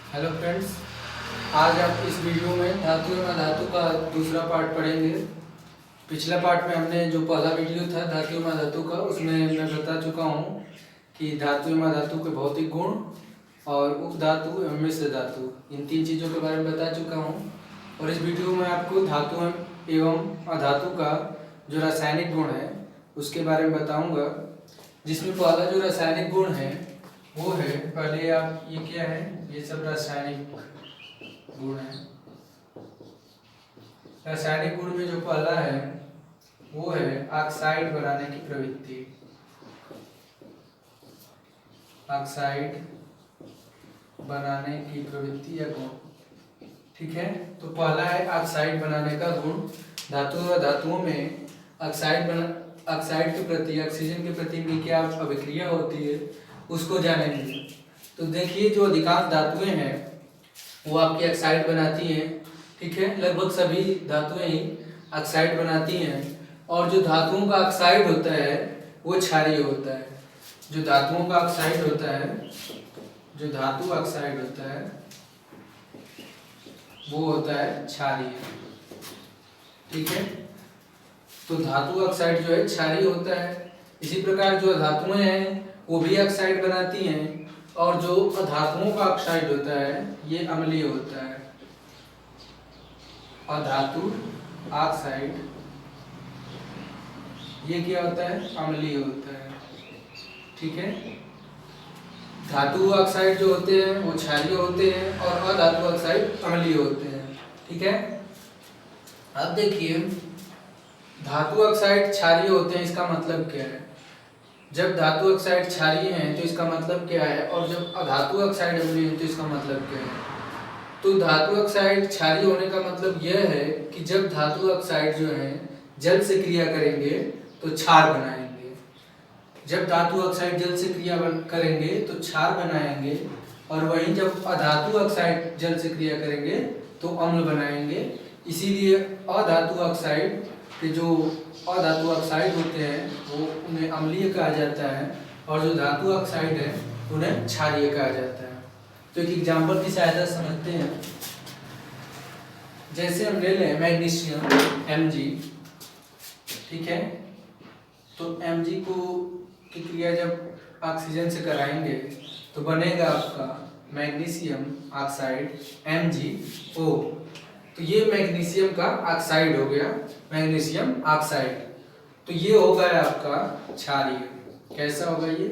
Hello friends, आज आप इस वीडियो में धातु एवं अधातु का दूसरा पार्ट पढ़ेंगे। पिछला पार्ट में हमने जो पहला वीडियो था धातु एवं अधातु का, उसमें मैं बता चुका हूँ कि धातु एवं अधातु के भौतिक गुण और उपधातु एवं मिश्र धातु, इन तीन चीज़ों के बारे में बता चुका हूँ। और इस वीडियो में आपको धातु एवं अधातु का जो रासायनिक गुण है उसके बारे में बताऊँगा। जिसमें पहला जो रासायनिक गुण है वो है, पहले आप ये क्या है, ये सब रासायनिक गुण है। रासायनिक गुण में जो पहला है वो है ऑक्साइड बनाने की प्रवृत्ति। ऑक्साइड बनाने की प्रवृत्ति या गुण, ठीक है। तो पहला है ऑक्साइड बनाने का गुण। धातु व धातुओं में ऑक्साइड के प्रति, ऑक्सीजन के प्रति इनकी क्या अभिक्रिया होती है उसको जानेंगे। तो देखिए, जो अधिकांश धातुएं हैं वो आपकी ऑक्साइड बनाती हैं, ठीक है। लगभग सभी धातुएं ही ऑक्साइड बनाती हैं। और जो धातुओं का ऑक्साइड होता है वो क्षारीय होता है। जो धातुओं का ऑक्साइड होता है, जो धातु ऑक्साइड होता है वो होता है क्षारीय, ठीक है। तो धातु ऑक्साइड जो है क्षारीय होता है। इसी प्रकार जो धातुएं हैं वो भी ऑक्साइड बनाती हैं, और जो अधातुओं का ऑक्साइड होता है ये अम्लीय होता है। अधातु ऑक्साइड ये क्या होता है, अम्लीय होता है, ठीक है। धातु ऑक्साइड जो होते हैं वो क्षारीय होते हैं और अधातु ऑक्साइड अम्लीय होते हैं, ठीक है। अब देखिए, धातु ऑक्साइड क्षारीय होते हैं, इसका मतलब क्या है। जब धातु ऑक्साइड क्षारीय हैं तो इसका मतलब क्या है, और जब अधातु ऑक्साइड अम्लीय है तो इसका मतलब क्या है। तो धातु ऑक्साइड क्षारीय होने का मतलब यह है कि जब धातु ऑक्साइड जो है जल से क्रिया करेंगे तो क्षार बनाएंगे। जब धातु ऑक्साइड जल से क्रिया करेंगे तो क्षार बनाएंगे, और वहीं जब अधातु ऑक्साइड जल से क्रिया करेंगे तो अम्ल बनाएंगे। इसीलिए अधातु ऑक्साइड के जो अधातु ऑक्साइड होते हैं वो उन्हें अम्लीय कहा जाता है, और जो धातु ऑक्साइड है उन्हें क्षारीय कहा जाता है। तो एक एग्जाम्पल की सहायता समझते हैं। जैसे हम ले लें मैग्नीशियम Mg, ठीक है। तो Mg को की क्रिया जब ऑक्सीजन से कराएंगे तो बनेगा आपका मैग्नीशियम ऑक्साइड MgO। तो ये मैग्नीशियम का ऑक्साइड हो गया, मैग्नीशियम ऑक्साइड। तो ये होगा आपका क्षारीय। कैसा होगा ये,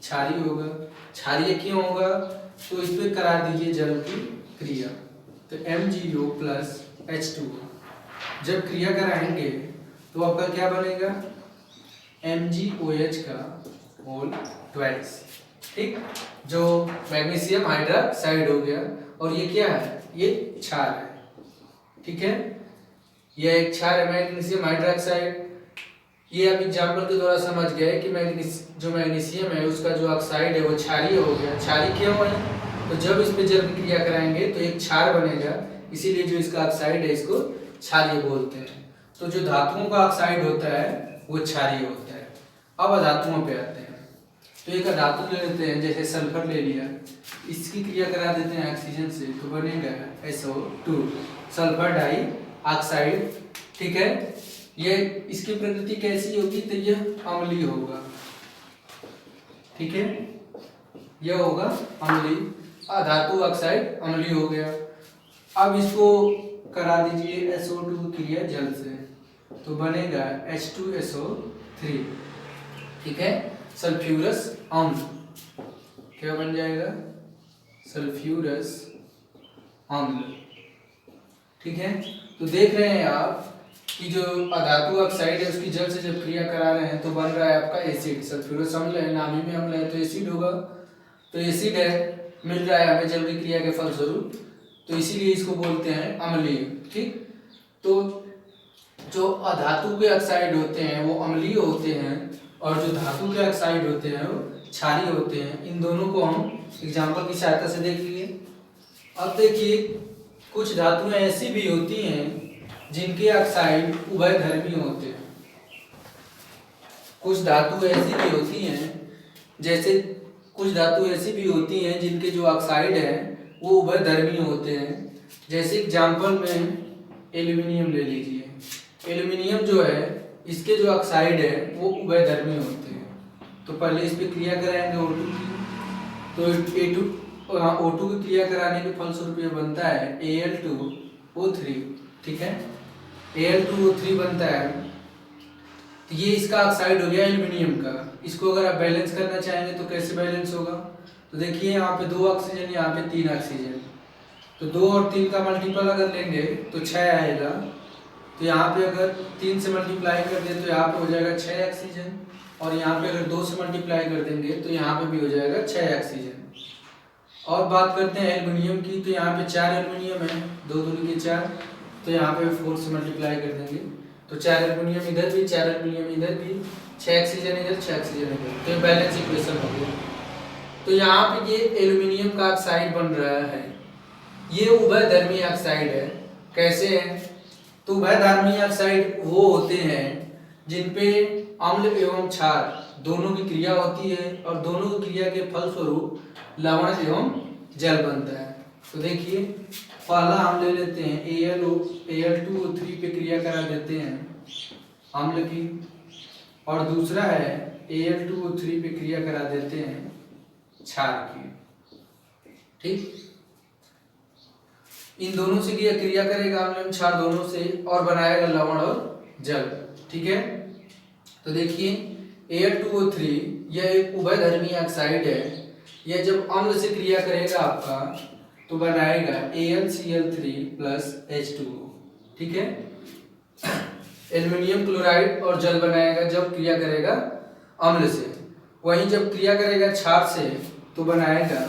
क्षारीय होगा। क्षारीय क्यों होगा, तो इस पर करा दीजिए जल की क्रिया। तो MgO प्लस H2O जब क्रिया कराएंगे तो आपका क्या बनेगा, MgOH का होल ट्वाइस, ठीक। जो मैग्नीशियम हाइड्रोक्साइड हो गया, और ये क्या है, ये क्षार है, ठीक है। यह एक क्षार है मैग्नीशियम हाइड्रोक्साइड। ये आप एग्जाम्पल के द्वारा समझ गए कि जो मैग्नीशियम है उसका जो ऑक्साइड है वो क्षारीय हो गया। क्षारीय क्यों है, तो जब इस पे जल की क्रिया कराएंगे तो एक क्षार बनेगा, इसीलिए जो इसका ऑक्साइड है इसको क्षारीय बोलते हैं। तो जो धातुओं का ऑक्साइड होता है वो क्षारीय होता है। अब अधातुओं पे आते हैं। तो एक अधातु ले लेते हैं, जैसे सल्फर ले लिया, इसकी क्रिया करा देते हैं ऑक्सीजन से तो बनेगा SO2, सल्फर डाई ऑक्साइड, ठीक है। ये इसकी प्रकृति कैसी होगी, तो यह अम्लीय होगा, ठीक है। यह होगा अम्लीय, अधातु ऑक्साइड अम्लीय हो गया। अब इसको करा दीजिए SO2 क्रिया जल से तो बनेगा H2SO3, ठीक है। सल्फ्यूरस अम्ल क्या बन जाएगा, सल्फ्यूरस अम्ल, ठीक है। तो देख रहे हैं आप कि जो अधातु ऑक्साइड है उसकी जल से जब क्रिया करा रहे हैं तो बन रहा है आपका एसिड। सल्फ्यूरस अम्ल है, नाम ही में अम्ल है तो एसिड होगा। तो एसिड है, मिल रहा है हमें जल की क्रिया के फलस्वरूप, तो इसीलिए इसको बोलते हैं अम्लीय, ठीक। तो जो अधातु के ऑक्साइड होते हैं वो अम्लीय होते हैं, और जो धातु के ऑक्साइड होते हैं वो क्षारीय होते हैं। इन दोनों को हम एग्जाम्पल की सहायता से देख लिए। अब देखिए, कुछ धातुएं ऐसी भी होती हैं जिनके ऑक्साइड उभयधर्मी होते हैं। कुछ धातु ऐसी भी होती हैं, जैसे कुछ धातु ऐसी भी होती हैं जिनके जो ऑक्साइड है वो उभयधर्मी होते हैं। जैसे एग्जाम्पल में एल्यूमिनियम ले लीजिए। एल्यूमिनियम जो है इसके जो ऑक्साइड है वो उभयधर्मी होते हैं। तो पहले इस पे क्रिया कराएंगे O2 की, तो O2 की क्रिया कराने के फलस्वरूप ये बनता है Al2O3। ठीक है, Al2O3 बनता है। तो ये इसका ऑक्साइड हो गया एल्यूमिनियम का। इसको अगर आप बैलेंस करना चाहेंगे तो कैसे बैलेंस होगा? तो देखिए यहाँ पे 2 ऑक्सीजन, यहाँ पे 3 ऑक्सीजन, तो 2 और 3 का मल्टीपल अगर लेंगे तो 6 आएगा। तो यहाँ पे अगर 3 से मल्टीप्लाई कर दें तो यहाँ पे हो जाएगा 6 ऑक्सीजन, और यहाँ पे अगर 2 से मल्टीप्लाई कर देंगे तो यहाँ पे भी हो जाएगा 6 ऑक्सीजन। और बात करते हैं एल्यूमिनियम की, तो यहाँ पे 4 एल्यूमिनियम है, 2 दूनी के 4, तो यहाँ पे 4 से मल्टीप्लाई कर देंगे तो 4 एल्यूमिनियम इधर भी, 4 एल्यूमिनियम इधर भी, 6 ऑक्सीजन इधर, 6 ऑक्सीजन इधर, तो ये बैलेंस इक्वेशन हो गया। तो यहाँ पे ये एल्यूमिनियम का ऑक्साइड बन रहा है, ये उभयधर्मी ऑक्साइड है। कैसे है? तो उभयधर्मी ऑक्साइड वो होते हैं जिनपे अम्ल एवं क्षार दोनों की क्रिया होती है, और दोनों की क्रिया के फलस्वरूप लवण एवं जल बनता है। तो देखिए पहला हम ले लेते हैं Al2O3 पे क्रिया करा देते हैं अम्ल की, और दूसरा है Al2O3 पे क्रिया करा देते हैं क्षार की। ठीक, इन दोनों से क्रिया करेगा अम्ल एवं क्षार दोनों से, और बनाएगा लवण और जल। ठीक है, तो देखिए Al2O3 यह एक उभयधर्मी ऑक्साइड है। यह जब अम्ल से क्रिया करेगा आपका तो बनाएगा AlCl3 प्लस H2O। ठीक है, एल्यूमिनियम क्लोराइड और जल बनाएगा जब क्रिया करेगा अम्ल से। वहीं जब क्रिया करेगा क्षार से तो बनाएगा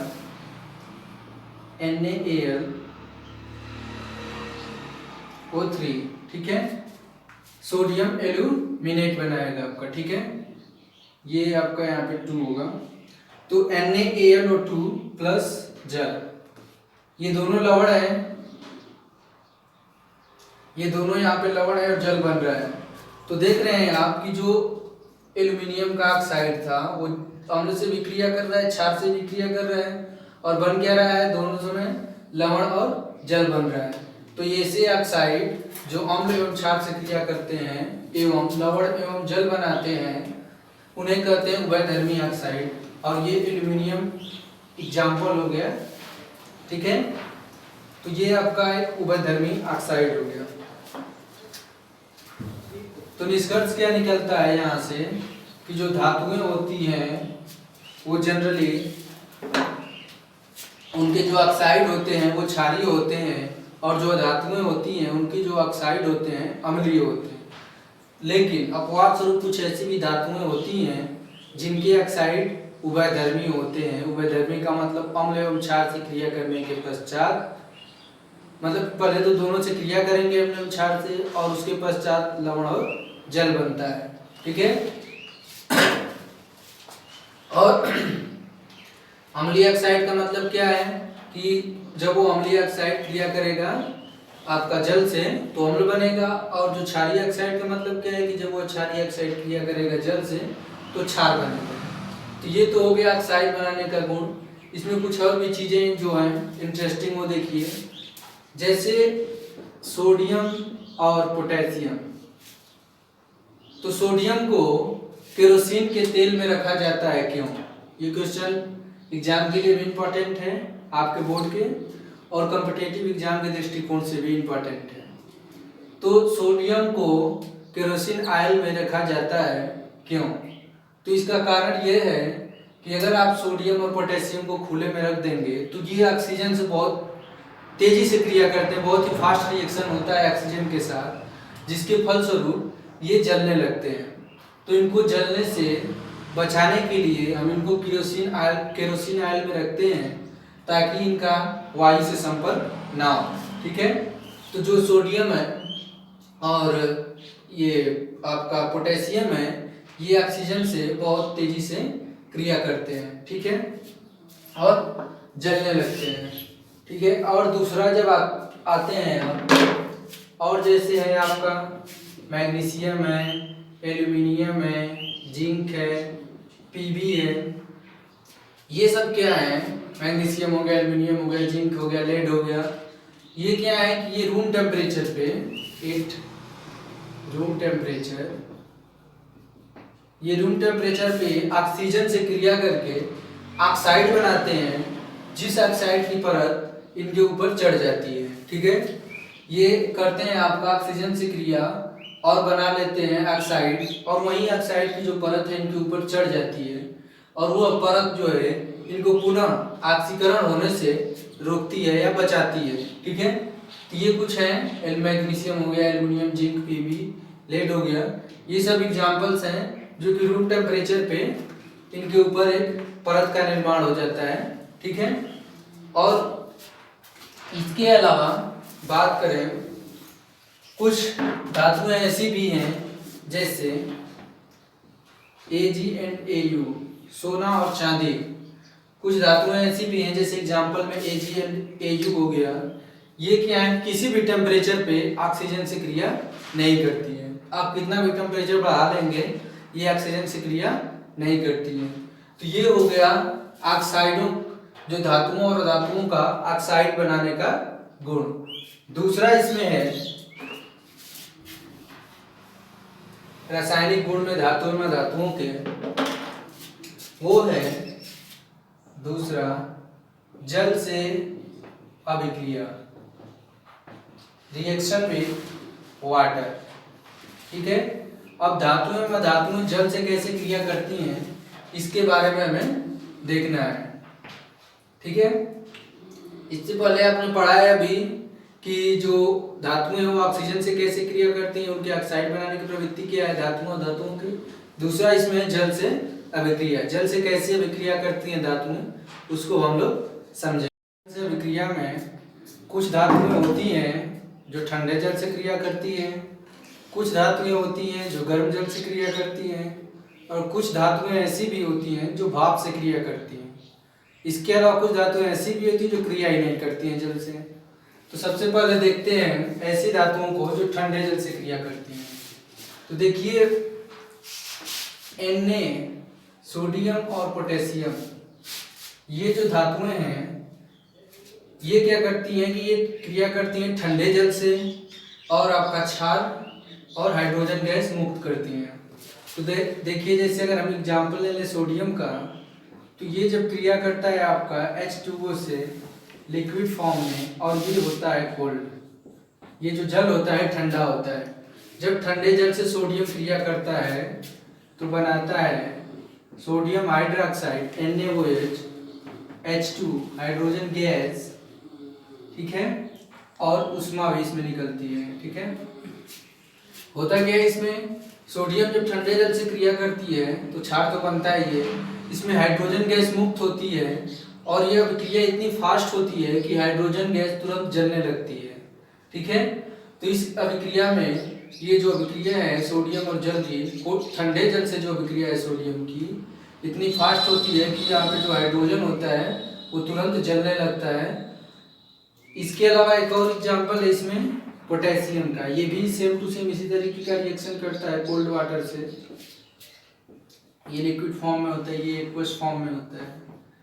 NaAlO3। ठीक है, सोडियम एल्यूमिनेट बनाएगा आपका। ठीक है, ये आपका यहाँ पे 2 होगा, तो NaAlO2 प्लस जल, ये दोनों लवण है, ये दोनों यहाँ पे लवण है और जल बन रहा है। तो देख रहे हैं आपकी जो एल्यूमिनियम का ऑक्साइड था वो अम्ल से भी क्रिया कर रहा है, क्षार से भी क्रिया कर रहा है, और बन क्या रहा है? दोनों समय लवण और जल बन रहा है। तो ये से ऑक्साइड जो अम्ल एवं क्षार से क्रिया करते हैं एवं लवण एवं जल बनाते हैं उन्हें कहते हैं उभयधर्मी ऑक्साइड, और ये एल्यूमिनियम एग्जाम्पल हो गया। ठीक है, तो ये आपका एक उभयधर्मी ऑक्साइड हो गया। तो निष्कर्ष क्या निकलता है यहाँ से कि जो धातुएं होती हैं वो जनरली उनके जो ऑक्साइड होते हैं वो क्षारीय होते हैं, और जो धातुएं होती हैं उनके जो ऑक्साइड होते हैं अम्लीय होते हैं। लेकिन अपवाद स्वरूप कुछ ऐसी भी धातुएं होती हैं जिनके ऑक्साइड उभयधर्मी होते हैं। उभयधर्मी का मतलब अम्ल एवं क्षार से क्रिया करने के पश्चात, मतलब पहले तो दोनों से क्रिया करेंगे अम्ल एवं क्षार से, और उसके पश्चात लवण और जल बनता है। ठीक है, और अम्लीय ऑक्साइड का मतलब क्या है कि जब वो अम्लीय ऑक्साइड क्रिया करेगा आपका जल से तो अम्ल बनेगा, और जो क्षारीय ऑक्साइड का मतलब क्या है कि जब वो क्षारीय ऑक्साइड क्रिया करेगा जल से तो क्षार बनेगा। तो ये तो हो गया ऑक्साइड बनाने का गुण। इसमें कुछ और भी चीजें जो हैं इंटरेस्टिंग वो देखिए, जैसे सोडियम और पोटेशियम। तो सोडियम को केरोसिन के तेल में रखा जाता है, क्यों? ये क्वेश्चन एग्जाम के लिए भी इम्पोर्टेंट है आपके बोर्ड के, और कॉम्पिटिटिव एग्जाम के दृष्टिकोण से भी इम्पोर्टेंट है। तो सोडियम को केरोसिन ऑयल में रखा जाता है, क्यों? तो इसका कारण यह है कि अगर आप सोडियम और पोटेशियम को खुले में रख देंगे तो ये ऑक्सीजन से बहुत तेजी से क्रिया करते हैं, बहुत ही फास्ट रिएक्शन होता है ऑक्सीजन के साथ, जिसके फलस्वरूप ये जलने लगते हैं। तो इनको जलने से बचाने के लिए हम इनको केरोसिन ऑयल में रखते हैं ताकि इनका वायु से संपर्क ना हो। ठीक है, तो जो सोडियम है और ये आपका पोटेशियम है ये ऑक्सीजन से बहुत तेजी से क्रिया करते हैं। ठीक है, और जलने लगते हैं। ठीक है, और दूसरा जब आप आते हैं और जैसे है आपका मैग्नीशियम है, एल्यूमिनियम है, जिंक है, पीबी है, ये सब क्या है, मैग्नीशियम हो गया, एल्यूमिनियम हो गया, जिंक हो गया, लेड हो गया, ये क्या है कि ये रूम टेम्परेचर पे ये रूम टेम्परेचर पे ऑक्सीजन से क्रिया करके ऑक्साइड बनाते हैं, जिस ऑक्साइड की परत इनके ऊपर चढ़ जाती है। ठीक है, ये करते हैं आपका ऑक्सीजन से क्रिया और बना लेते हैं ऑक्साइड, और वही ऑक्साइड की जो परत है इनके ऊपर चढ़ जाती है, और वो परत जो है इनको पुनः ऑक्सीकरण होने से रोकती है या बचाती है। ठीक है, तो ये कुछ है, मैग्नीशियम हो गया, एल्यूमिनियम, जिंक, पीबी, लेड हो गया, ये सब एग्जांपल्स हैं जो कि रूम टेम्परेचर पे इनके ऊपर एक परत का निर्माण हो जाता है। ठीक है, और इसके अलावा बात करें, कुछ धातुएं ऐसी भी हैं जैसे Ag एंड Au, सोना और चांदी। कुछ धातुएं ऐसी भी हैं जैसे एग्जांपल में Ag एंड Au हो गया, ये क्या है, किसी भी टेम्परेचर पे ऑक्सीजन से क्रिया नहीं करती है। आप कितना भी टेम्परेचर बढ़ा लेंगे ये ऑक्सीजन से क्रिया नहीं करती है। तो ये हो गया ऑक्साइडों, जो धातुओं और धातुओं का ऑक्साइड बनाने का गुण। दूसरा इसमें है रासायनिक गुण में धातुओं के, वो है दूसरा जल से अभिक्रिया, रिएक्शन विथ वाटर। ठीक है, अब धातुएं जल से कैसे क्रिया करती हैं इसके बारे में हमें देखना है। ठीक है, इससे पहले आपने पढ़ा है अभी कि जो धातुएं हैं वो ऑक्सीजन से कैसे क्रिया करती हैं, उनके ऑक्साइड बनाने की प्रवृत्ति क्या है धातुओं की। दूसरा इसमें है जल से अभिक्रिया, जल से कैसे अभिक्रिया करती हैं धातुएं, उसको हम लोग समझेंगे। जल से अभिक्रिया में कुछ धातुएं होती हैं जो ठंडे जल से क्रिया करती हैं, कुछ धातुएं होती हैं जो गर्म जल से क्रिया करती हैं, और कुछ धातुएं ऐसी भी होती हैं जो भाप से क्रिया करती हैं। इसके अलावा कुछ धातुएं ऐसी भी होती हैं जो क्रिया ही नहीं करती हैं जल से। तो सबसे पहले देखते हैं ऐसी धातुओं को जो ठंडे जल से क्रिया करती हैं। तो देखिए Na, सोडियम और पोटेशियम, ये जो धातुएं हैं ये क्या करती हैं कि ये क्रिया करती हैं ठंडे जल से, और आपका क्षार और हाइड्रोजन गैस मुक्त करती हैं। तो देखिए जैसे अगर हम एग्जाम्पल ले लें सोडियम का, तो ये जब क्रिया करता है आपका H2O से लिक्विड फॉर्म में, और ये होता है कोल्ड, ये जो जल होता है ठंडा होता है। जब ठंडे जल से सोडियम क्रिया करता है तो बनाता है sodium hydroxide NaOH, H2 hydrogen gas. ठीक है, और उष्मा भी इसमें निकलती है। ठीक है, होता क्या है इसमें, सोडियम जब ठंडे जल से क्रिया करती है तो क्षार तो बनता ही है, इसमें हाइड्रोजन गैस मुक्त होती है, और यह अभिक्रिया इतनी फास्ट होती है कि हाइड्रोजन गैस तुरंत जलने लगती है। ठीक है, तो इस अभिक्रिया में ये जो अभिक्रिया है सोडियम और जल की, ठंडे जल से जो अभिक्रिया है सोडियम की इतनी फास्ट होती है कि यहाँ पे जो हाइड्रोजन होता है वो तुरंत जलने लगता है। इसके अलावा एक और एग्जाम्पल है इसमें पोटेशियम का, ये भी सेम टू सेम इसी तरीके का रिएक्शन करता है कोल्ड वाटर से। ये लिक्विड फॉर्म में होता है, ये एक्वस फॉर्म में होता है।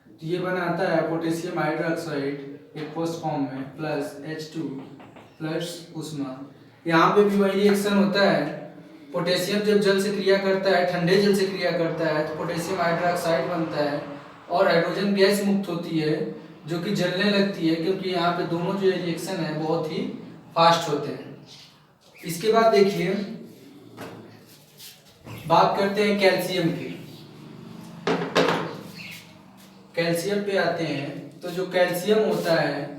तो ये बनाता है पोटेशियम हाइड्रोक्साइड एक्वस फॉर्म में प्लस H2 प्लस उष्मा। यहाँ पे भी वही रिएक्शन होता है, पोटेशियम जब जल से क्रिया करता है, ठंडे जल से क्रिया करता है, तो पोटेशियम हाइड्रोक्साइड बनता है और हाइड्रोजन गैस मुक्त होती है जो कि जलने लगती है, क्योंकि यहाँ पे दोनों जो रिएक्शन है बहुत ही फास्ट होते हैं। इसके बाद देखिए बात करते हैं कैल्शियम की। कैल्शियम पे आते हैं, तो जो कैल्शियम होता है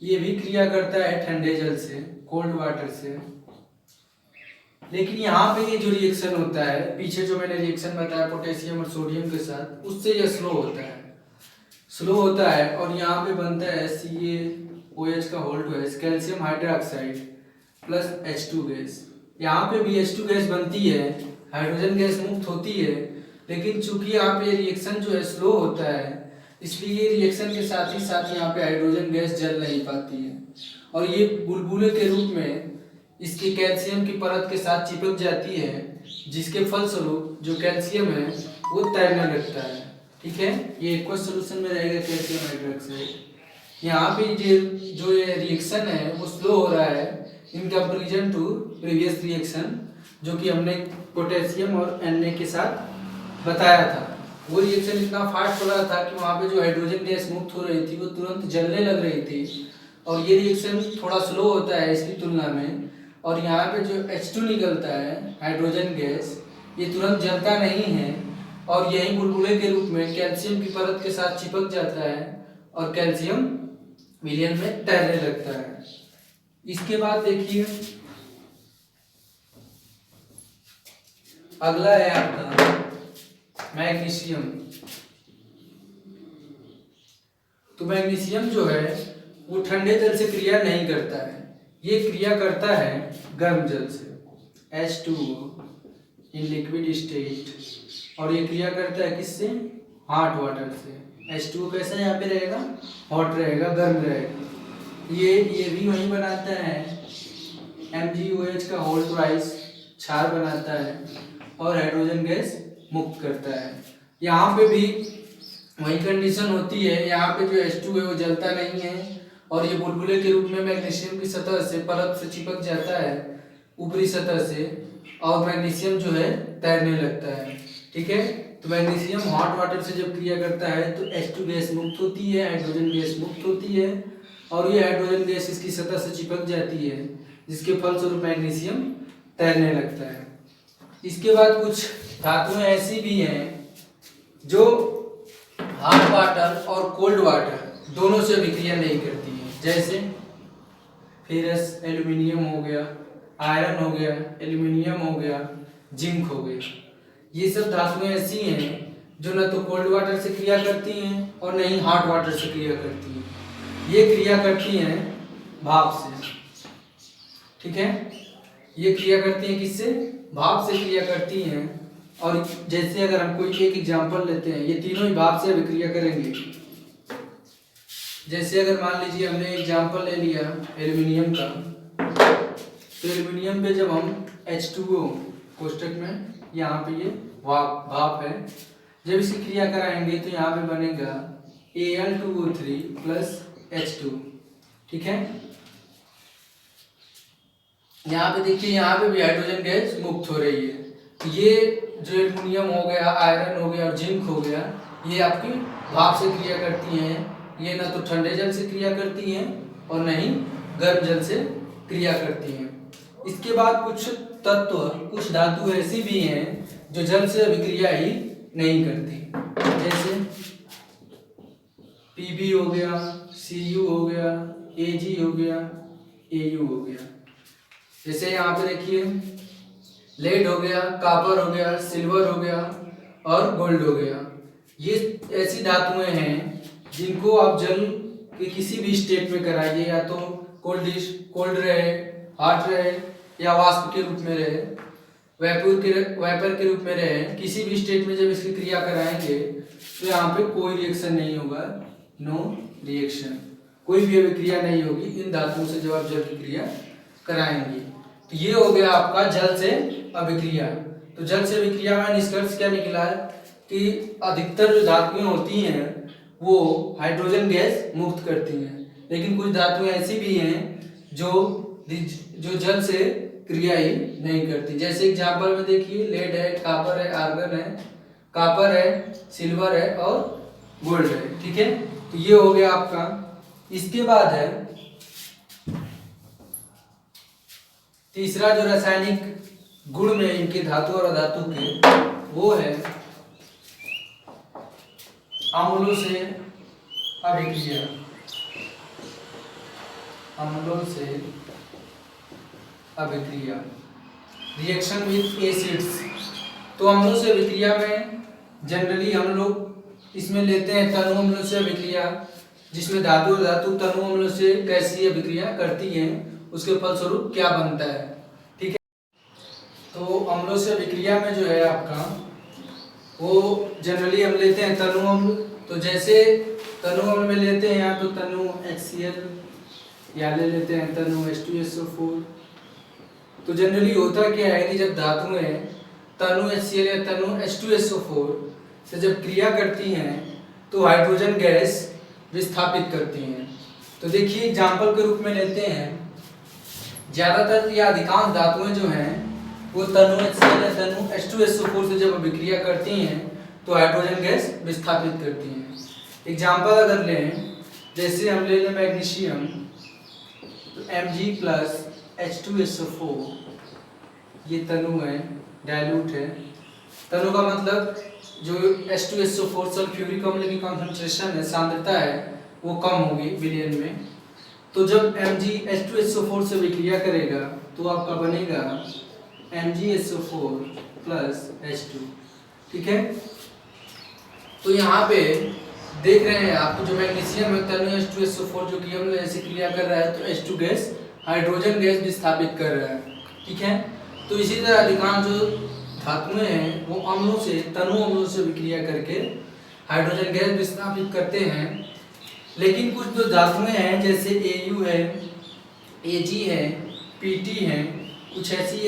ये भी क्रिया करता है ठंडे जल से, कोल्ड वाटर से। लेकिन यहाँ पे ये जो रिएक्शन होता है, पीछे जो मैंने रिएक्शन बताया पोटेशियम और सोडियम के साथ, उससे ये स्लो होता है और यहाँ पे बनता है CaOH का whole twice calcium hydroxide plus H2 gas. यहाँ पे भी H2 गैस बनती है, हाइड्रोजन गैस मुक्त होती है, लेकिन चूंकि यहाँ पे रिएक्शन जो है स्लो होता है, इसलिए ये रिएक्शन के साथ ही साथ यहाँ पे हाइड्रोजन गैस जल नहीं पाती है, और ये बुलबुले के रूप में इसके कैल्शियम की परत के साथ चिपक जाती है, जिसके फलस्वरूप जो कैल्शियम है वो तैरने लगता है। ठीक है, ये एक्वस सोल्यूशन में रहेगा कैल्शियम हाइड्रोक्साइड। यहाँ पे जो ये रिएक्शन है वो स्लो हो रहा है in comparison to previous reaction, जो कि हमने पोटेशियम और Na के साथ बताया था। वो रिएक्शन इतना फास्ट हो रहा था कि वहाँ पे जो हाइड्रोजन गैस मुक्त हो रही थी वो तुरंत जलने लग रही थी, और ये रिएक्शन थोड़ा स्लो होता है इसकी तुलना में। और यहाँ पे जो H2 निकलता है हाइड्रोजन गैस, ये तुरंत जलता नहीं है और यही बुलबुले के रूप में कैल्शियम की परत के साथ चिपक जाता है और कैल्शियम विलयन में तैरने लगता है। इसके बाद देखिए अगला है आपका मैग्नीशियम। तो मैग्नीशियम जो है वो ठंडे जल से क्रिया नहीं करता है, ये क्रिया करता है गर्म जल से, H2O इन लिक्विड स्टेट। और ये क्रिया करता है किससे? हॉट वाटर से। H2O कैसा यहाँ पे रहेगा? हॉट रहेगा, गर्म रहेगा। ये भी वही बनाता है MgOH का होल ट्वाइस, क्षार बनाता है और हाइड्रोजन गैस मुक्त करता है। यहाँ पे भी वही कंडीशन होती है, यहाँ पे जो H2 है वो जलता नहीं है और ये बुलबुले के रूप में मैग्नीशियम की सतह से परत से चिपक जाता है ऊपरी सतह से, और मैग्नीशियम जो है तैरने लगता है। ठीक है, तो मैग्नीशियम हॉट वाटर से जब क्रिया करता है तो H2 गैस मुक्त होती है, हाइड्रोजन गैस मुक्त होती है और ये हाइड्रोजन गैस इसकी सतह से चिपक जाती है, जिसके फलस्वरूप मैग्नीशियम तैरने लगता है। इसके बाद कुछ धातुएं ऐसी भी हैं जो हॉट वाटर और कोल्ड वाटर दोनों से अभिक्रिया नहीं करती हैं, जैसे फेरस एल्यूमिनियम हो गया, आयरन हो गया, एल्यूमिनियम हो गया, जिंक हो गया। ये सब धातुएं ऐसी हैं जो न तो कोल्ड वाटर से क्रिया करती हैं और न ही हॉट वाटर से क्रिया करती हैं। ये क्रिया करती हैं भाप से। ठीक है, ये क्रिया करती हैं किससे? भाप से क्रिया करती हैं। और जैसे अगर हम कोई एक एग्जांपल लेते हैं, ये तीनों ही भाप से अभिक्रिया करेंगे। जैसे अगर मान लीजिए हमने एग्जांपल ले लिया एल्यूमिनियम का, तो एल्यूमिनियम पे जब हम H2O कोष्टक में यहाँ पे ये भाप है, जब इसकी क्रिया कराएंगे तो यहाँ पे बनेगा Al2O3 प्लस H2। ठीक है, यहाँ पे देखिए यहाँ पे भी हाइड्रोजन गैस मुक्त हो रही है। तो ये जो एल्यूमिनियम हो गया, आयरन हो गया और जिंक हो गया, ये आपकी भाप से क्रिया करती हैं। ये ना तो ठंडे जल से क्रिया करती हैं और न ही गर्म जल से क्रिया करती हैं। इसके बाद कुछ तत्व, कुछ धातु ऐसी भी हैं जो जल से अभिक्रिया ही नहीं करती, जैसे Pb हो गया, Cu हो गया, Ag हो गया, Au हो गया। जैसे यहाँ पे देखिए लेड हो गया, कॉपर हो गया, सिल्वर हो गया और गोल्ड हो गया। ये ऐसी धातुएं हैं जिनको आप जल के किसी भी स्टेट में कराइए, या तो कोल्ड रहे, हॉट रहे या वाष्प के रूप में रहे, वेपर के रूप में रहे, किसी भी स्टेट में जब इसकी क्रिया कराएंगे तो यहाँ पे कोई रिएक्शन नहीं होगा, नो रिएक्शन, कोई भी अभिक्रिया नहीं होगी इन धातुओं से जब आप जल की क्रिया कराएंगे। तो ये हो गया आपका जल से अभिक्रिया। तो जल से अभिक्रिया में निष्कर्ष क्या निकला है कि अधिकतर जो धातुएं होती हैं वो हाइड्रोजन गैस मुक्त करती हैं, लेकिन कुछ धातुएं ऐसी भी हैं जो जल से क्रिया ही नहीं करती। जैसे एग्जांपल में देखिए लेड है, कॉपर है, आर्गन है, कॉपर है, सिल्वर है और गोल्ड है। ठीक है, तो ये हो गया आपका। इसके बाद है तीसरा जो रासायनिक गुण में इनके धातु और अधातु के, वो है अम्लों से अभिक्रिया। अम्लों से अभिक्रिया, रिएक्शन विद एसिड्स। तो अम्लों से अभिक्रिया में जनरली हम लोग इसमें लेते हैं तनु अम्लों से अभिक्रिया, जिसमें धातु और धातु तनु अम्लों से कैसी अभिक्रिया करती हैं, उसके फलस्वरूप क्या बनता है। ठीक है, तो अम्लों से अभिक्रिया में जो है आपका वो जनरली हम लेते हैं तनु अम्ल। तो जैसे तनु अम्ल में लेते हैं या तो तनु HCl या ले लेते हैं तनु H2SO4। तो जनरली होता क्या है कि जब धातुएं तनु HCl या तनु H2SO4 से जब क्रिया करती हैं तो हाइड्रोजन गैस विस्थापित करती हैं। तो देखिए एग्जाम्पल के रूप में लेते हैं, ज़्यादातर या अधिकांश धातुएं जो हैं वो तनु HCl या तनु H2SO4 से जब अभिक्रिया करती हैं तो हाइड्रोजन गैस विस्थापित करती हैं। एग्जाम्पल अगर लें, जैसे हम ले लें मैग्नीशियम, तो Mg+H2SO4 ये तनु है, डाइल्यूट है। तनु का मतलब जो H2SO4 सल्फ्यूरिक अम्ल की कॉन्सेंट्रेशन है, सांद्रता है, वो कम होगी विलयन में। तो जब MgH2SO4 से विक्रिया करेगा तो आपका बनेगा MgSO4 + H2। ठीक है, तो यहाँ पे देख रहे हैं आप, जो मैग्नीशियम है तनु H2SO4 जो कि अम्ल ऐसे क्रिया कर रहा है तो H2 गैस हाइड्रोजन गैस विस्थापित कर रहा है। ठीक है, तो इसी तरह अधिकांश जो धातुएं हैं वो अम्लों से, तनु अम्लों से विक्रिया करके हाइड्रोजन गैस विस्थापित करते हैं। लेकिन कुछ जो धातुएं हैं जैसे Au है, Ag है, Pt है, कुछ ऐसी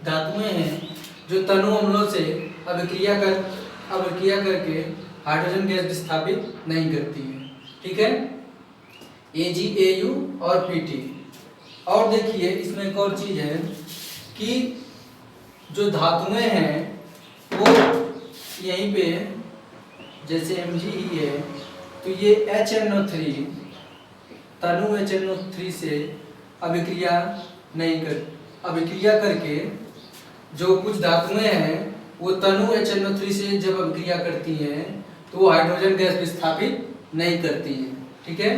धातुएं हैं जो तनु अम्लों से अभिक्रिया करके हाइड्रोजन गैस विस्थापित नहीं करती हैं। ठीक है, Ag, Au और Pt। और देखिए इसमें एक और चीज है कि जो धातुएं हैं वो यहीं पे जैसे Mg ही है, तो ये HNO3 तनु HNO3 से अभिक्रिया करके जो कुछ धातुएं हैं वो तनु HNO3 से जब अभिक्रिया करती हैं तो वो हाइड्रोजन गैस विस्थापित नहीं करती हैं। ठीक है,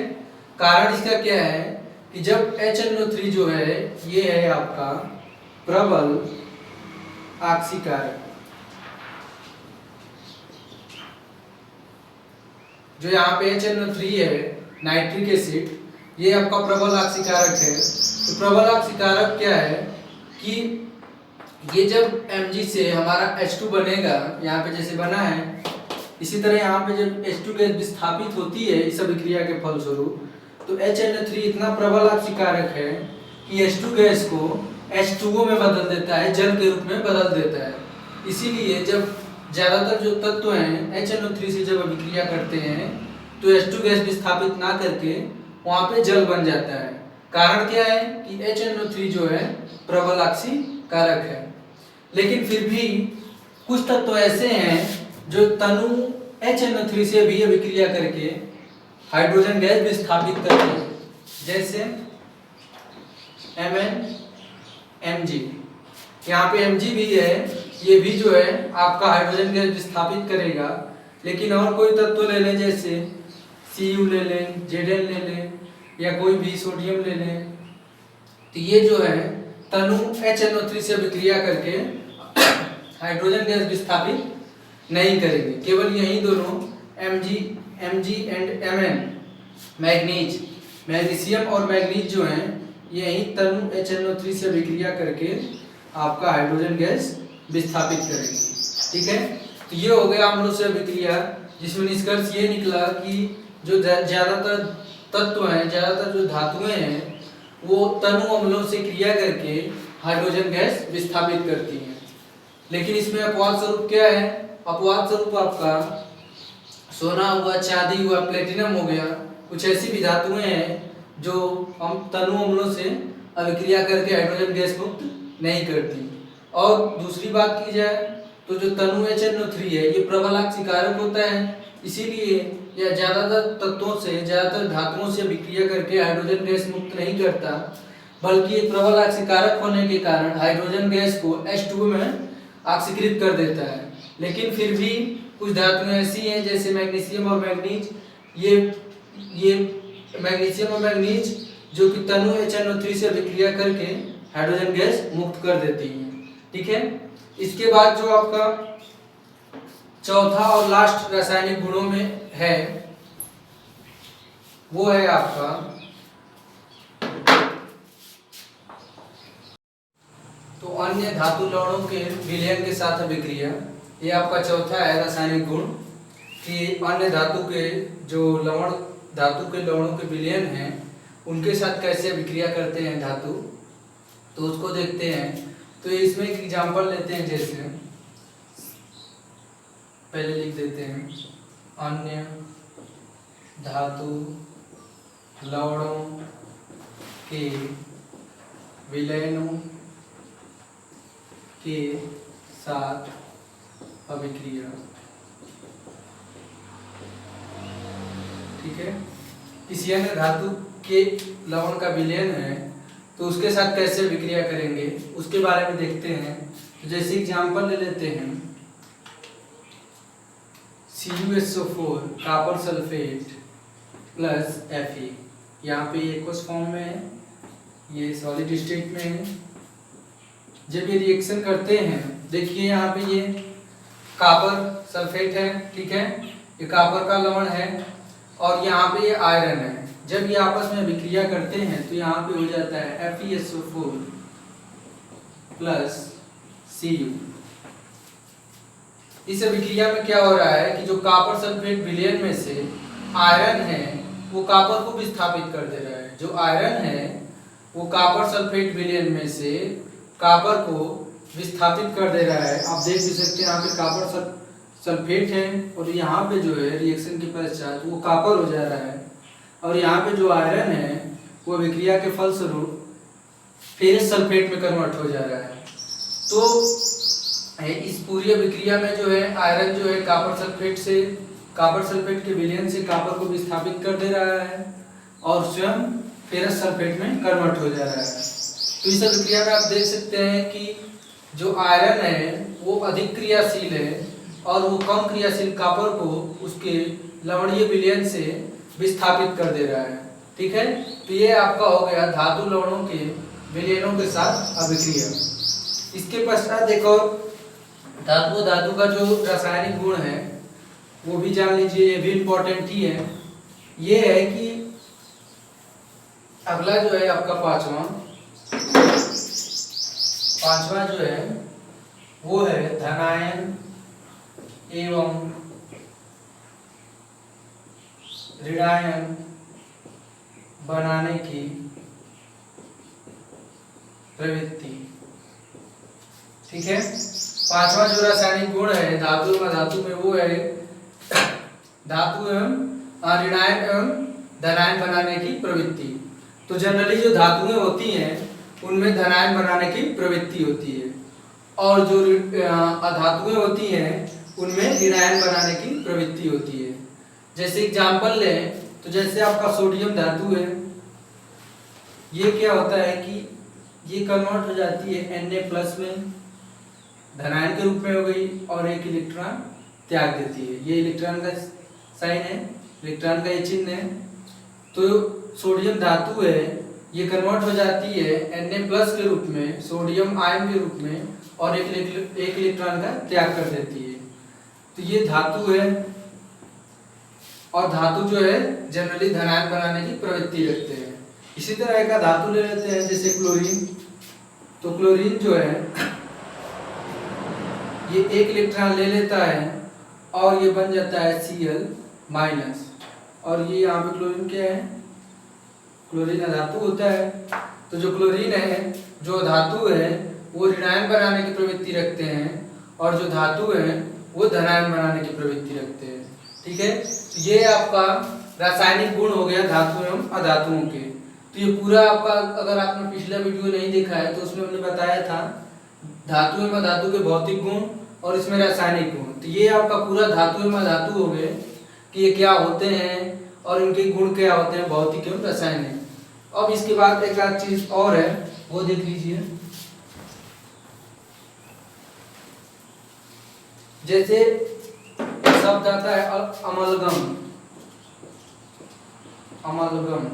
कारण इसका क्या है कि जब HNO3 जो है ये है आपका प्रबल ऑक्सीकारक, जो यहाँ पे HNO3 है नाइट्रिक एसिड, ये आपका प्रबल ऑक्सीकारक है। तो प्रबल ऑक्सीकारक क्या है कि ये जब Mg से हमारा H2 बनेगा, यहाँ पे जैसे बना है, इसी तरह यहाँ पे जब H2 गैस विस्थापित होती है इस अभिक्रिया के फलस्वरूप, तो HNO3 इतना प्रबल ऑक्सीकारक है कि H2 गैस को H2O में बदल देता है, जल के रूप में बदल देता है। इसीलिए जब ज़्यादातर जो तत्व हैं HNO3 से जब अभिक्रिया करते हैं तो H2 गैस विस्थापित ना करके वहाँ पे जल बन जाता है। कारण क्या है कि HNO3 जो है प्रबल ऑक्सीकारक है। लेकिन फिर भी कुछ तत्व ऐसे हैं जो तनु HNO3 से भी अभिक्रिया करके हाइड्रोजन गैस विस्थापित करते हैं, जैसे Mn, Mg। यहाँ पे Mg भी है, ये भी जो है आपका हाइड्रोजन गैस विस्थापित करेगा। लेकिन और कोई तत्व ले लें, जैसे Cu ले लें, Zn ले लें, या कोई भी सोडियम ले लें, तो ये जो है तनु HNO3 से अभिक्रिया करके हाइड्रोजन गैस विस्थापित नहीं करेंगे। केवल यही दोनों Mg एंड Mn, मैग्नीशियम और मैग्नीज जो हैं यही तनु HNO3 से अभिक्रिया करके आपका हाइड्रोजन गैस विस्थापित करेंगे। ठीक है, तो ये हो गया अम्लों से अभिक्रिया, जिसमें निष्कर्ष ये निकला कि जो ज़्यादातर तत्व हैं, ज़्यादातर जो धातुएं हैं वो तनु अम्लों से क्रिया करके हाइड्रोजन गैस विस्थापित करती हैं। लेकिन इसमें अपवाद स्वरूप क्या है? अपवाद स्वरूप आपका सोना हुआ, चांदी हुआ, प्लेटिनम हो गया, कुछ ऐसी भी धातुएं हैं जो हम तनु अम्लों से अभिक्रिया करके हाइड्रोजन गैस मुक्त नहीं करती। और दूसरी बात की जाए तो जो तनु HNO3 है ये प्रबल ऑक्सीकारक होता है, इसीलिए यह ज़्यादातर तत्वों से, ज़्यादातर धातुओं से अभिक्रिया करके हाइड्रोजन गैस मुक्त नहीं करता, बल्कि प्रबल ऑक्सीकारक होने के कारण हाइड्रोजन गैस को H2O में ऑक्सीकृत कर देता है। लेकिन फिर भी कुछ धातुएं ऐसी हैं जैसे मैग्नीशियम और मैग्नीज, ये मैग्नीशियम और मैग्नीज जो कि तनु HNO3 से अभिक्रिया करके हाइड्रोजन गैस मुक्त कर देती हैं। ठीक है, इसके बाद जो आपका चौथा और लास्ट रासायनिक गुणों में है वो है आपका तो अन्य धातु लवणों के विलयन के साथ अभिक्रिया। ये आपका चौथा है रासायनिक गुण कि अन्य धातु के जो धातु के लवणों के विलयन हैं उनके साथ कैसे अभिक्रिया करते हैं धातु, तो उसको देखते हैं। तो इसमें एक एग्जांपल लेते हैं, जैसे पहले लिख देते हैं, अन्य धातु लवणों के विलयनों के साथ अभिक्रिया। ठीक है, किसी अन्य धातु के लवण का विलयन है तो उसके साथ कैसे अभिक्रिया करेंगे उसके बारे में देखते हैं। तो जैसे एग्जांपल ले लेते हैं, CuSO4 copper sulphate plus Fe। यहाँ पे एक्वस फॉर्म में है, ये सॉलिड स्टेट में है। जब ये रिएक्शन करते हैं, देखिए यहाँ पे ये कॉपर सल्फेट है, ठीक है, ये कॉपर का लवण है और यहाँ पे ये आयरन है। जब ये आपस में अभिक्रिया करते हैं तो यहाँ पे हो जाता है FeSO4 प्लस Cu। इस अभिक्रिया में क्या हो रहा है कि जो कॉपर सल्फेट विलयन में से आयरन है वो कॉपर को विस्थापित कर दे रहा है। जो आयरन है वो कॉपर सल्फेट विलयन में से कॉपर को विस्थापित कर दे रहा है। आप देख भी सकते हैं यहाँ पे कॉपर सल्फेट है और यहाँ पे जो है रिएक्शन के पश्चात वो कॉपर हो जा रहा है और यहाँ पे जो आयरन है वो अभिक्रिया के फलस्वरूप फेरस सल्फेट में कन्वर्ट हो जा रहा है। तो इस पूरी अभिक्रिया में जो है आयरन जो है कॉपर सल्फेट के विलयन से कॉपर को विस्थापित कर दे रहा है और स्वयं फेरस सल्फेट में कन्वर्ट हो जा रहा है। तो इस अभिक्रिया में आप देख सकते हैं कि जो आयरन है वो अधिक क्रियाशील है और वो कम क्रियाशील कॉपर को उसके लवणीय विलयन से विस्थापित कर दे रहा है। ठीक है, तो ये आपका हो गया धातु लवणों के विलयनों के साथ अभिक्रिया। इसके पश्चात एक और धातु का जो रासायनिक गुण है वो भी जान लीजिए, ये भी इम्पोर्टेंट ही है। ये है कि अगला जो है आपका पांचवा जो है वो है धनायन एवं ऋणायन बनाने की प्रवृत्ति। ठीक है, पांचवा जो रासायनिक गुण है धातु एवं धातु में वो है धातु एवं ऋणायन एवं धनायन बनाने की प्रवृत्ति। तो जनरली जो धातुएं होती हैं उनमें धनायन बनाने की प्रवृत्ति होती है और जो अधातुएं होती हैं उनमें ऋणायन बनाने की प्रवृत्ति होती है। जैसे एग्जांपल लें तो जैसे आपका सोडियम धातु है, ये क्या होता है कि ये कन्वर्ट हो जाती है Na+ में, धनायन के रूप में हो गई और एक इलेक्ट्रॉन त्याग देती है। ये इलेक्ट्रॉन का साइन है, इलेक्ट्रॉन का ये चिन्ह है। तो सोडियम धातु है ये कन्वर्ट हो जाती है Na+ के रूप में, सोडियम आयन के रूप में और एक इलेक्ट्रॉन का त्याग कर देती है। तो ये धातु है और धातु जो है जनरली धनायन बनाने की प्रवृत्ति रखते हैं। इसी तरह का धातु ले लेते हैं जैसे क्लोरीन। तो क्लोरीन जो है ये एक इलेक्ट्रॉन ले लेता है और ये बन जाता है Cl- और ये यहाँ पे क्लोरीन क्या है, क्लोरीन अधातु होता है। तो जो क्लोरीन है जो धातु है वो ऋणायन बनाने की प्रवृत्ति रखते हैं और जो धातु है वो धनायन बनाने की प्रवृत्ति रखते हैं। ठीक है, तो ये आपका रासायनिक गुण हो गया धातु एवं अधातुओं के। तो ये पूरा आपका, अगर आपने पिछला वीडियो नहीं देखा है तो उसमें हमने बताया था धातु एवं अधातु के भौतिक गुण और इसमें रासायनिक गुण। तो ये आपका पूरा धातु एवं अधातु हो गए कि ये क्या होते हैं और इनके गुण क्या होते हैं, भौतिक एवं रासायनिक। अब इसके बाद एक आध चीज और है वो देख लीजिए। जैसे शब्द आता है अमलगम।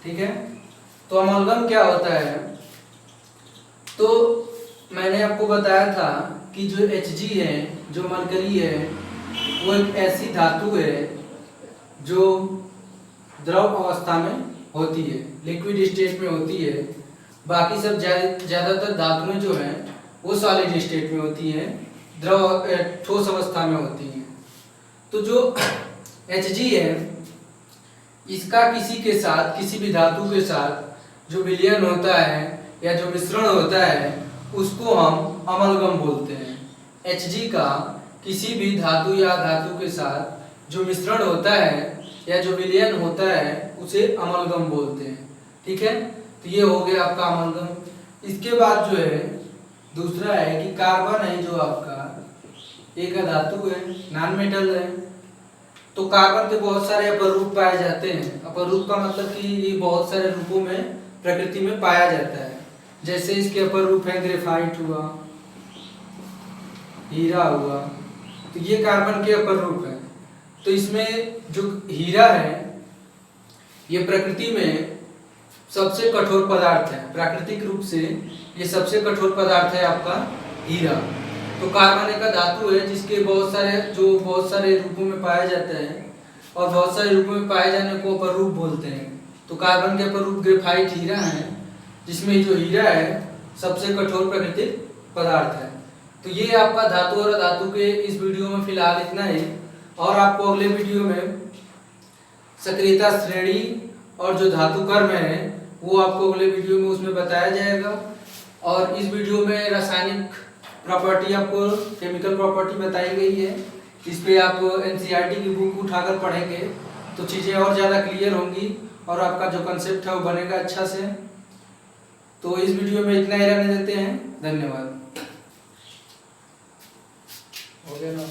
ठीक है, तो अमलगम क्या होता है, तो मैंने आपको बताया था कि जो Hg है, जो मरकरी है, वो एक ऐसी धातु है जो द्रव अवस्था में होती है, लिक्विड स्टेट में होती है। बाकी सब ज्यादातर धातुएं जो हैं वो सॉलिड स्टेट में होती हैं, द्रव ठोस अवस्था में होती हैं। तो जो Hg है इसका किसी के साथ, किसी भी धातु के साथ जो विलयन होता है या जो मिश्रण होता है उसको हम अमलगम बोलते हैं। Hg का किसी भी धातु या धातु के साथ जो मिश्रण होता है या जो विलयन होता है उसे अमलगम बोलते हैं। ठीक है, तो ये हो गया आपका अमलगम। इसके बाद जो है दूसरा है कि कार्बन है जो आपका एक धातु है, नॉन मेटल है। तो कार्बन के बहुत सारे अपर रूप पाए जाते हैं। अपर रूप का मतलब कि ये बहुत सारे रूपों में प्रकृति में पाया जाता है। जैसे इसके अपर रूप है ग्रेफाइट हुआ, हीरा हुआ, तो ये कार्बन के अपर रूप है। तो इसमें जो हीरा है ये प्रकृति में सबसे कठोर पदार्थ है, प्राकृतिक रूप से ये सबसे कठोर पदार्थ है आपका हीरा। तो कार्बन एक धातु है जिसके बहुत सारे रूपों में पाया जाता है और बहुत सारे रूपों में पाए जाने को अपर रूप बोलते हैं। तो कार्बन के अपर रूप ग्रेफाइट हीरा है, जिसमें जो हीरा है सबसे कठोर प्राकृतिक पदार्थ है। तो ये आपका धातु और अधातु के इस वीडियो में फिलहाल इतना ही, और आपको अगले वीडियो में सक्रियता श्रेणी और जो धातु कर्म है वो आपको अगले वीडियो में उसमें बताया जाएगा। और इस वीडियो में रासायनिक प्रॉपर्टी, आपको केमिकल प्रॉपर्टी बताई गई है। इस पे आप एनसीईआरटी की बुक उठाकर पढ़ेंगे तो चीज़ें और ज़्यादा क्लियर होंगी और आपका जो कंसेप्ट है वो बनेगा अच्छा से। तो इस वीडियो में इतना ही रहने देते हैं। धन्यवाद। हो गया ना?